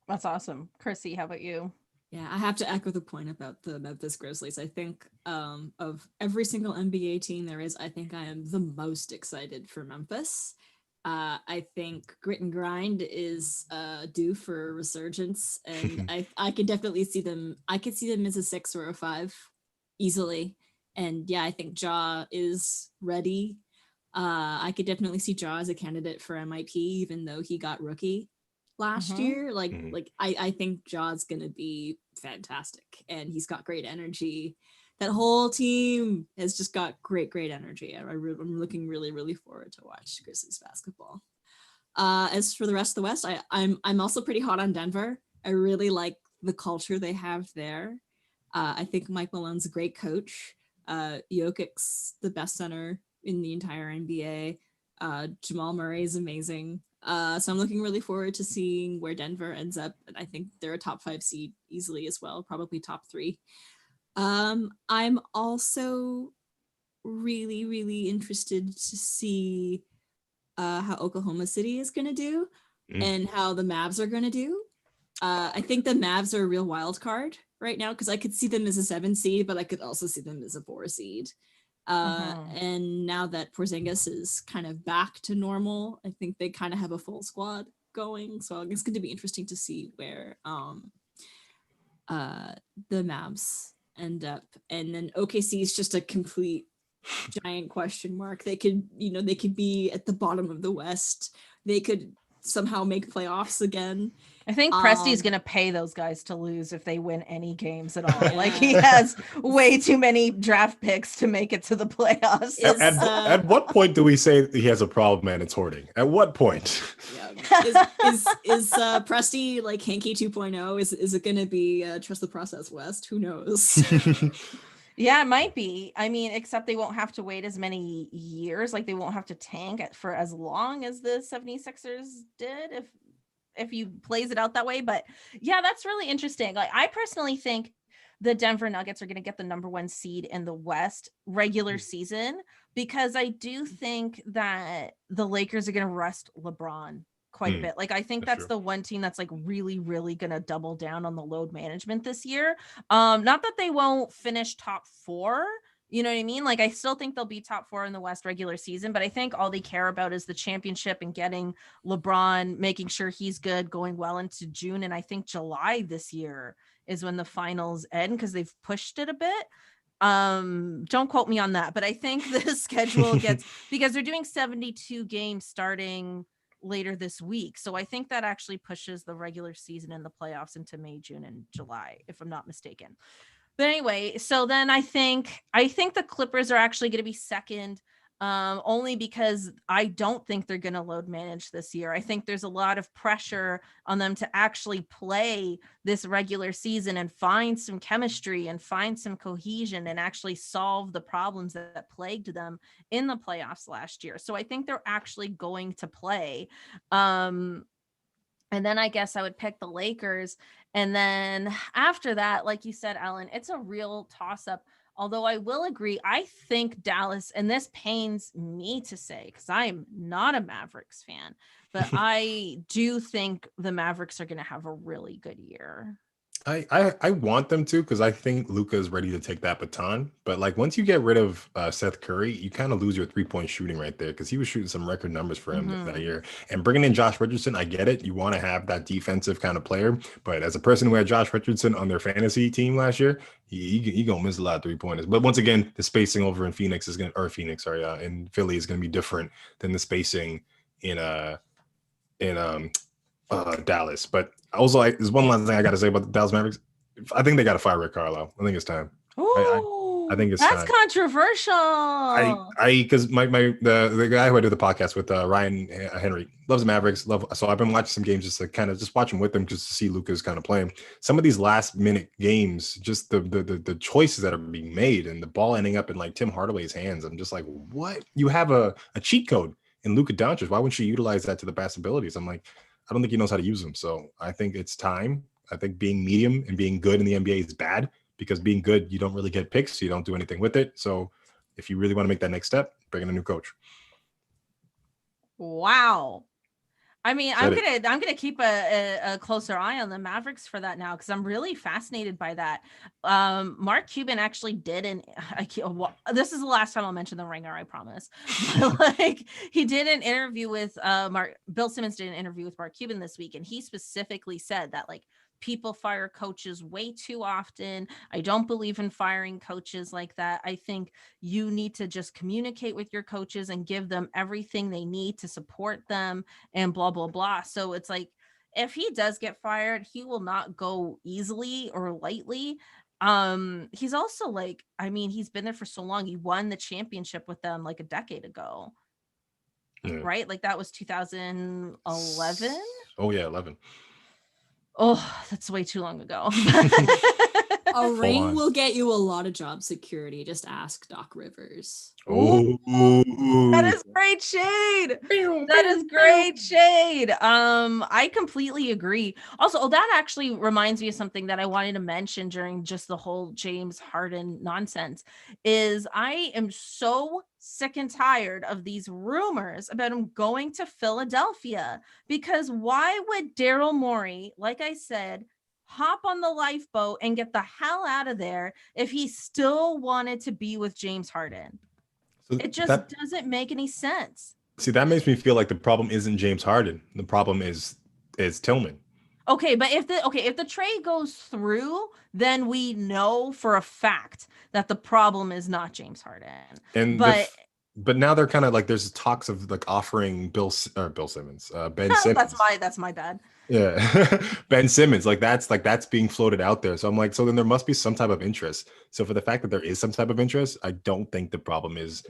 That's awesome. Chrissy, how about you? Yeah, I have to echo the point about the Memphis Grizzlies. I think of every single NBA team there is, I think I am the most excited for Memphis. I think grit and grind is due for a resurgence, and I could definitely see them. I could see them as a 6 or a 5 easily. And yeah, I think Ja is ready. I could definitely see Ja as a candidate for MIP, even though he got rookie last year. I think Ja's gonna be fantastic, and he's got great energy. That whole team has just got great energy. I'm looking really forward to watch Grizzlies basketball. As for the rest of the West, I'm also pretty hot on Denver. I really like the culture they have there. I think Mike Malone's a great coach. Jokic's the best center in the entire NBA. Jamal Murray is amazing. So I'm looking really forward to seeing where Denver ends up. And I think they're a top 5 seed easily as well, probably top 3. I'm also really interested to see how Oklahoma City is going to do and how the Mavs are going to do. I think the Mavs are a real wild card right now because I could see them as a 7 seed, but I could also see them as a 4 seed. And now that Porzingis is kind of back to normal, I think they kind of have a full squad going. So it's going to be interesting to see where the Mavs end up. And then OKC is just a complete giant question mark. They could be at the bottom of the West. They could somehow make playoffs again. I think Presti's going to pay those guys to lose if they win any games at all. Like, he has way too many draft picks to make it to the playoffs. At what point do we say he has a problem and it's hoarding? At what point? Yeah. Is Presti like Hanky 2.0? Is it going to be Trust the Process West? Who knows? Yeah, it might be. I mean, except they won't have to wait as many years. Like, they won't have to tank for as long as the 76ers did if you plays it out that way. But yeah, that's really interesting. Like, I personally think the Denver Nuggets are going to get the number 1 seed in the West regular season, because I do think that the Lakers are going to rest LeBron quite a bit. Like, I think that's the one team that's like really going to double down on the load management this year. Not that they won't finish top 4, you know what I mean? Like, I still think they'll be top 4 in the West regular season, but I think all they care about is the championship and getting LeBron, making sure he's good, going well into June. And I think July this year is when the finals end, because they've pushed it a bit. Don't quote me on that, but I think the schedule gets, because they're doing 72 games starting later this week. So I think that actually pushes the regular season and the playoffs into May, June, and July, if I'm not mistaken. But anyway, so then I think the Clippers are actually going to be second, only because I don't think they're going to load manage this year. I think there's a lot of pressure on them to actually play this regular season and find some chemistry and find some cohesion and actually solve the problems that plagued them in the playoffs last year. So I think they're actually going to play. And then I guess I would pick the Lakers. And then after that, like you said, Ellen, it's a real toss-up. Although I will agree, I think Dallas, and this pains me to say because I'm not a Mavericks fan, but I do think the Mavericks are going to have a really good year. I want them to, because I think Luka is ready to take that baton. But like, once you get rid of Seth Curry, you kind of lose your 3-point shooting right there, because he was shooting some record numbers for him that year. And bringing in Josh Richardson, I get it. You want to have that defensive kind of player. But as a person who had Josh Richardson on their fantasy team last year, he gonna miss a lot of 3-pointers. But once again, the spacing over in in Philly is gonna be different than the spacing in Dallas. But also, like, there's one last thing I got to say about the Dallas Mavericks. I think they got to fire Rick Carlisle. I think it's time. I think it's that's time. controversial. Because the guy who I do the podcast with, Ryan Henry, loves the Mavericks. So I've been watching some games just to kind of just watch him with them just to see Luka's kind of playing. Some of these last minute games, just the choices that are being made and the ball ending up in like Tim Hardaway's hands. I'm just like, what? You have a cheat code in Luka Doncic. Why wouldn't you utilize that to the best abilities? I'm like, I don't think he knows how to use them. So I think it's time. I think being medium and being good in the NBA is bad. Because being good, you don't really get picks, so you don't do anything with it. So if you really want to make that next step, bring in a new coach. Wow. I mean, I'm gonna keep a closer eye on the Mavericks for that now because I'm really fascinated by that. Mark Cuban actually did this is the last time I'll mention the Ringer, I promise. Like he did an interview with Bill Simmons did an interview with Mark Cuban this week, and he specifically said that like people fire coaches way too often. I don't believe in firing coaches like that. I think you need to just communicate with your coaches and give them everything they need to support them and blah, blah, blah. So it's like, if he does get fired, he will not go easily or lightly. He's also like, I mean, he's been there for so long. He won the championship with them like a decade ago. Yeah. Right? Like that was 2011. Oh yeah, 11. Oh, that's way too long ago. A ring will get you a lot of job security. Just ask Doc Rivers. Oh, that is great shade. That is great shade. I completely agree. Also, that actually reminds me of something that I wanted to mention during just the whole James Harden nonsense is I am so sick and tired of these rumors about him going to Philadelphia, because why would Daryl Morey, like I said, hop on the lifeboat and get the hell out of there if he still wanted to be with James Harden? So it just doesn't make any sense. See, that makes me feel like the problem isn't James Harden. The problem is Tillman. Okay, but if the trade goes through, then we know for a fact that the problem is not James Harden. But now they're kind of like there's talks of like offering Ben Simmons. That's my bad. Yeah, Ben Simmons, like that's being floated out there. So I'm like, so then there must be some type of interest. So for the fact that there is some type of interest, I don't think the problem is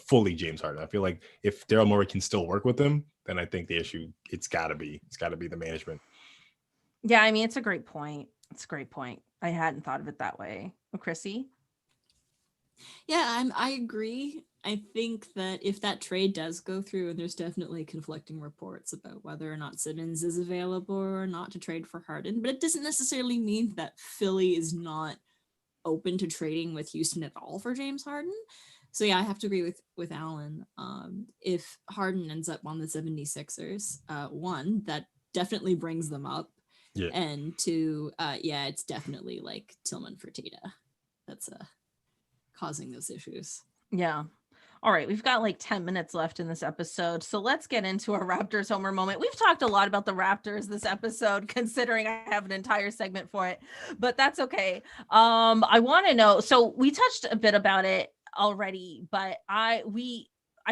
fully James Harden. I feel like if Daryl Morey can still work with him, then I think the issue it's got to be the management. Yeah, I mean it's a great point. I hadn't thought of it that way. Oh, Chrissy. Yeah, I agree. I think that if that trade does go through, and there's definitely conflicting reports about whether or not Simmons is available or not to trade for Harden, but it doesn't necessarily mean that Philly is not open to trading with Houston at all for James Harden. So yeah, I have to agree with Alan. If Harden ends up on the 76ers, one, that definitely brings them up. Yeah. And two, it's definitely like Tillman Fertitta that's causing those issues. Yeah. All right, we've got like 10 minutes left in this episode, so let's get into our Raptors homer moment. We've talked a lot about the Raptors this episode, considering I have an entire segment for it, but that's okay. I want to know, so we touched a bit about it already, but I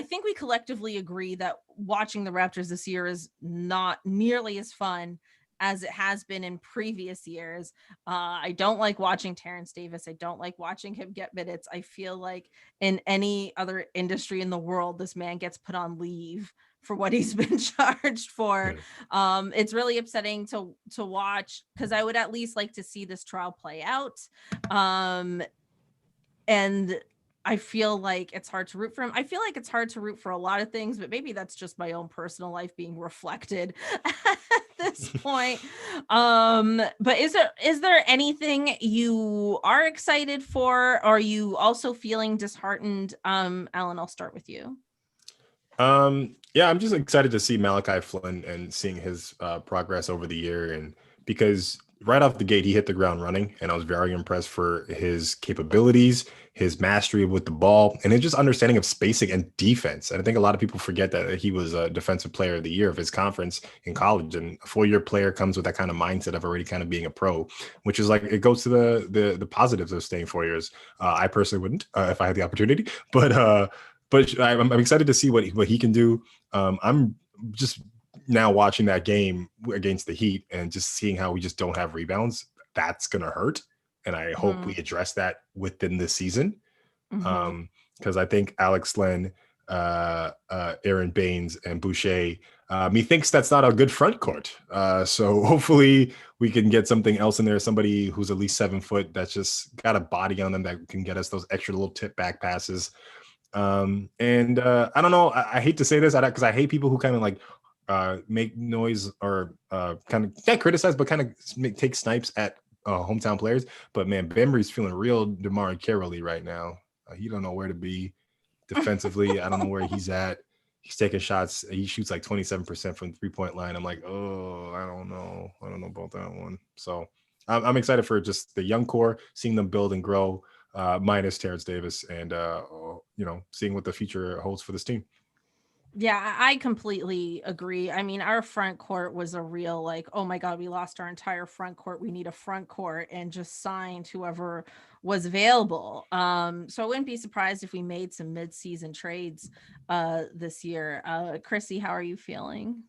think we collectively agree that watching the Raptors this year is not nearly as fun as it has been in previous years. I don't like watching Terrence Davis. I don't like watching him get minutes. I feel like in any other industry in the world, this man gets put on leave for what he's been charged for. It's really upsetting to watch, because I would at least like to see this trial play out. And I feel like it's hard to root for him. I feel like it's hard to root for a lot of things, but maybe that's just my own personal life being reflected at this point. But is there anything you are excited for? Are you also feeling disheartened? Alan, I'll start with you. Yeah, I'm just excited to see Malachi Flynn and seeing his progress over the year, and because right off the gate, he hit the ground running, and I was very impressed for his capabilities, his mastery with the ball, and his just understanding of spacing and defense. And I think a lot of people forget that he was a defensive player of the year of his conference in college, and a 4-year player comes with that kind of mindset of already kind of being a pro, which is like, it goes to the positives of staying 4 years. I personally wouldn't if I had the opportunity, but I'm excited to see what he can do. I'm just now watching that game against the Heat and just seeing how we just don't have rebounds, that's gonna hurt. And I hope we address that within this season. Because I think Alex Len, Aaron Baines, and Boucher, methinks that's not a good front court. So hopefully we can get something else in there, somebody who's at least 7 foot that's just got a body on them that can get us those extra little tip back passes. I don't know. I hate to say this because I hate people who kind of like make noise or kind of not criticize, but kind of take snipes at hometown players. But man, Bembry's feeling real DeMar Carroll-y right now. He don't know where to be defensively. I don't know where he's at. He's taking shots. He shoots like 27% from the 3-point line. I'm like, oh, I don't know about that one. So I'm excited for just the young core, seeing them build and grow, minus Terrence Davis, and seeing what the future holds for this team. Yeah, I completely agree. I mean, our front court was a real like, oh my God, we lost our entire front court. We need a front court, and just signed whoever was available. So I wouldn't be surprised if we made some mid-season trades this year. Chrissy, how are you feeling?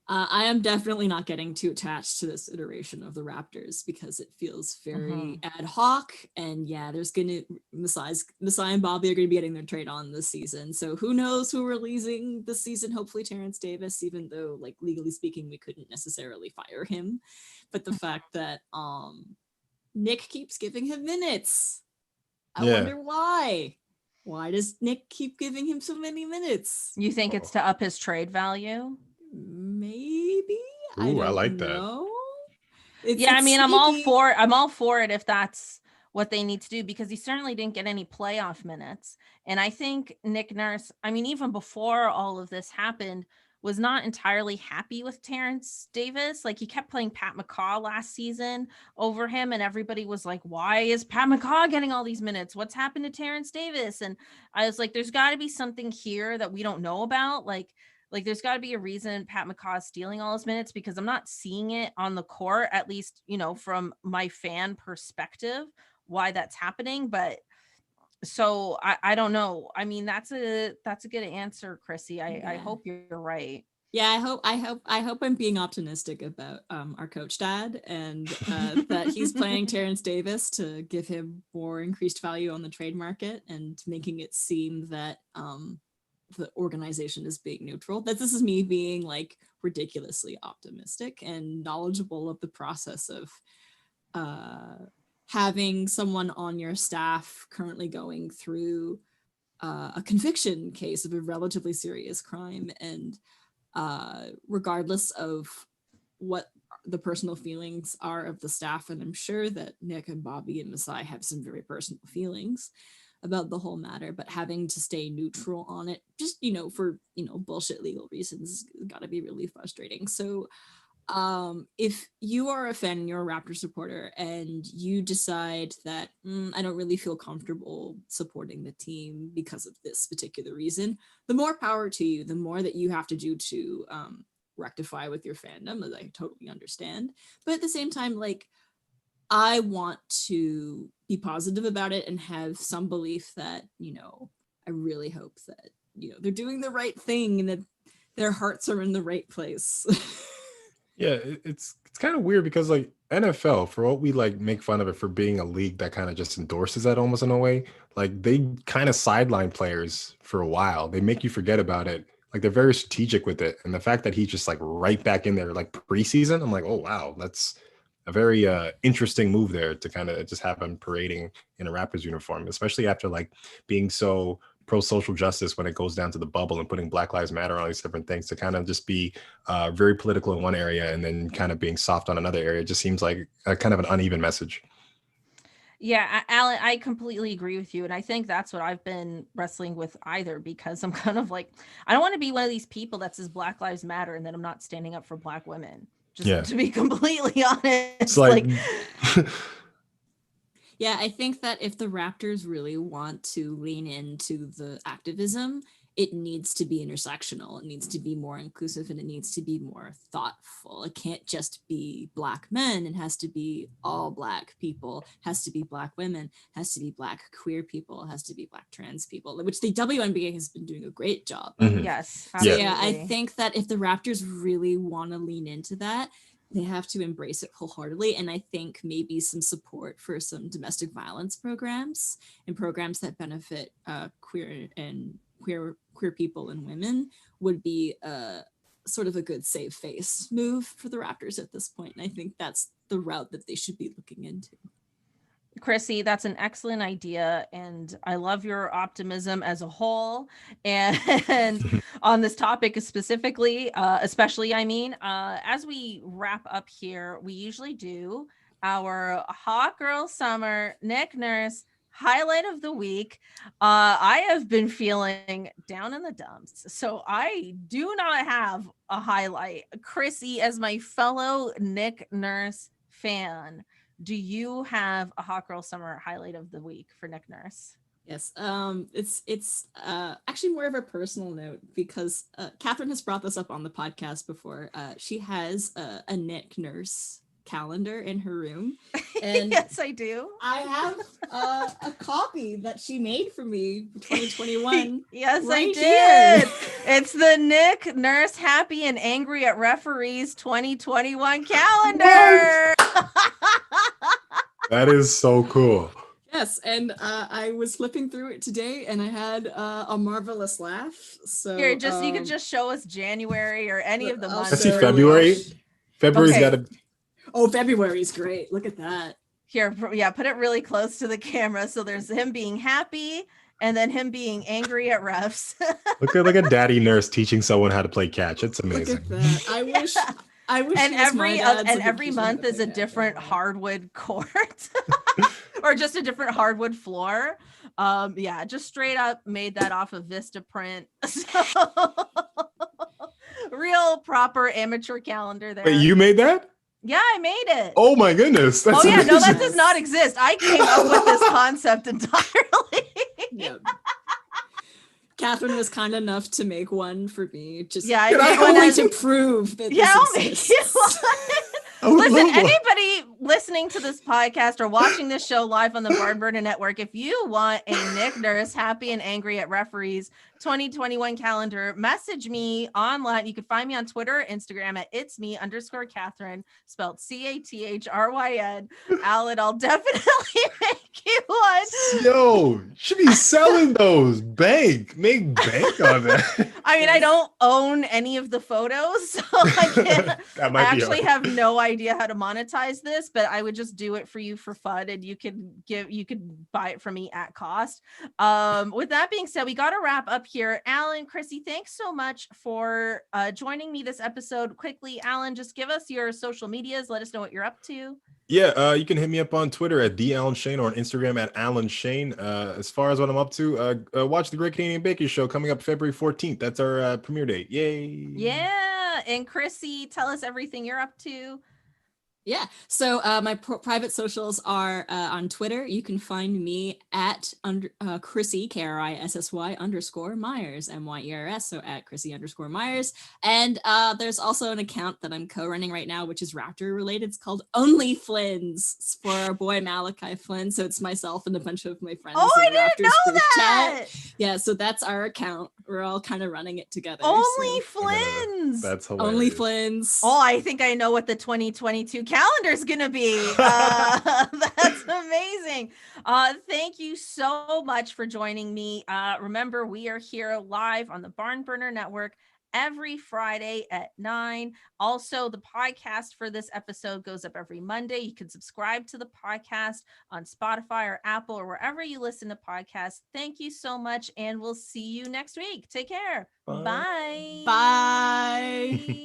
I am definitely not getting too attached to this iteration of the Raptors because it feels very ad hoc. And yeah, there's Masai and Bobby are going to be getting their trade on this season. So who knows who we're losing this season? Hopefully Terrence Davis, even though like legally speaking, we couldn't necessarily fire him. But the fact that Nick keeps giving him minutes. I wonder why. Why does Nick keep giving him so many minutes? You think it's to up his trade value? Maybe. Ooh, I like that. I mean, I'm all for it if that's what they need to do, because he certainly didn't get any playoff minutes. And I think Nick Nurse, I mean, even before all of this happened, was not entirely happy with Terrence Davis. Like, he kept playing Pat McCaw last season over him, and everybody was like, why is Pat McCaw getting all these minutes? What's happened to Terrence Davis? And I was like, there's got to be something here that we don't know about. Like there's got to be a reason Pat McCaw is stealing all his minutes, because I'm not seeing it on the court, at least, from my fan perspective, why that's happening. But so I don't know. I mean, that's a good answer, Chrissy. I hope you're right. Yeah, I hope I'm being optimistic about our coach dad, and that he's playing Terrence Davis to give him more increased value on the trade market and making it seem that the organization is being neutral. That this is me being like ridiculously optimistic and knowledgeable of the process of having someone on your staff currently going through a conviction case of a relatively serious crime, and regardless of what the personal feelings are of the staff, and I'm sure that Nick and Bobby and Masai have some very personal feelings about the whole matter, but having to stay neutral on it, just, for, bullshit legal reasons, got to be really frustrating. So if you are a fan and you're a Raptor supporter and you decide that I don't really feel comfortable supporting the team because of this particular reason, the more power to you. The more that you have to do to rectify with your fandom, as I totally understand. But at the same time, like, I want to be positive about it and have some belief that, I really hope that, they're doing the right thing and that their hearts are in the right place. Yeah, it's kind of weird because like NFL, for what we like make fun of it for being a league that kind of just endorses that almost in a way, like they kind of sideline players for a while. They make you forget about it. Like they're very strategic with it. And the fact that he's just like right back in there like preseason, I'm like, oh wow, that's a very interesting move there to kind of just have him parading in a Raptors uniform, especially after like being so pro-social justice when it goes down to the bubble and putting Black Lives Matter on all these different things, to kind of just be very political in one area and then kind of being soft on another area. It just seems like a kind of an uneven message. Yeah, Alan, I completely agree with you. And I think that's what I've been wrestling with either, because I'm kind of like, I don't want to be one of these people that says Black Lives Matter and then I'm not standing up for Black women. Just to be completely honest. It's like yeah, I think that if the Raptors really want to lean into the activism, it needs to be intersectional. It needs to be more inclusive, and it needs to be more thoughtful. It can't just be Black men. It has to be all Black people, has to be Black women, has to be Black queer people, has to be Black trans people, which the WNBA has been doing a great job of. Mhm. Yes, So absolutely. yeah, I think that if the Raptors really want to lean into that, they have to embrace it wholeheartedly. And I think maybe some support for some domestic violence programs and programs that benefit queer people and women would be sort of a good save face move for the Raptors at this point. And I think that's the route that they should be looking into. Chrissy, that's an excellent idea, and I love your optimism as a whole. And on this topic specifically, especially, as we wrap up here, we usually do our Hot Girl Summer Nick Nurse highlight of the week. I have been feeling down in the dumps, so I do not have a highlight. Chrissy, as my fellow Nick Nurse fan, do you have a Hot Girl Summer highlight of the week for Nick Nurse? Yes, it's actually more of a personal note because Catherine has brought this up on the podcast before. She has a Nick Nurse calendar in her room, and yes, I do. I have a copy that she made for me for 2021. Yes, right I did. here. It's the Nick Nurse Happy and Angry at Referees 2021 calendar. That is so cool. Yes, and I was flipping through it today, and I had a marvelous laugh. So Here, you could just show us January or any of the months. Let's see, So- February. February's Okay. got to. Oh, February's great. Look at that. Here, yeah, put it really close to the camera. So there's him being happy and then him being angry at refs. Look at Daddy Nurse teaching someone how to play catch. It's Look amazing. at that. I wish. And he was my dad, so he every could teach me how month to is play a catch. different hardwood court or just a different hardwood floor. Yeah, just straight up made that off of Vistaprint. So, real proper amateur calendar there. Wait, you made that? Yeah, I made it. Oh my goodness. That's Oh yeah, no, that amazing. does not exist. I came up with this concept entirely. Yep. Catherine was kind enough to make one for me. Just Yeah, I Can I made one only as- to prove that. Yeah, this I'll make exists. you one. I would Listen, love one. anybody listening to this podcast or watching this show live on the Barn Burner Network, if you want a Nick Nurse Happy and Angry at Referees 2021 calendar, message me online. You can find me on Twitter, Instagram at itsme_Catherine, spelled CATHRYN. Alan, I'll definitely make you one. Yo, should be selling those. Make bank on that. I mean, I don't own any of the photos, so I can't. That I might be actually hard. have no idea how to monetize this, but I would just do it for you for fun, and you could buy it from me at cost. With that being said, we got to wrap up here. Alan, Chrissy, thanks so much for joining me this episode. Quickly, Alan, just give us your social medias. Let us know what you're up to. Yeah, you can hit me up on Twitter at @DAlanShane or on Instagram at Alan Shane. As far as what I'm up to, watch the Great Canadian Baking Show coming up February 14th. That's our premiere date. Yay! Yeah, and Chrissy, tell us everything you're up to. Yeah. So my private socials are on Twitter. You can find me at Chrissy, KRISSY _Myers, MYERS. So at Chrissy _Myers. And there's also an account that I'm co-running right now, which is Raptor related. It's called Only Flynns. It's for our boy Malachi Flynn. So it's myself and a bunch of my friends. Oh, in the I didn't Raptors know group that. chat. Yeah. So that's our account. We're all kind of running it together. Only so. Flynns. That's hilarious. Only Flynns. Oh, I think I know what the 2022 calendar is going to be. That's amazing. Thank you so much for joining me. Remember, we are here live on the Barn Burner Network every Friday at 9. Also, the podcast for this episode goes up every Monday. You can subscribe to the podcast on Spotify or Apple or wherever you listen to podcasts. Thank you so much, and we'll see you next week. Take care. Bye. Bye. Bye.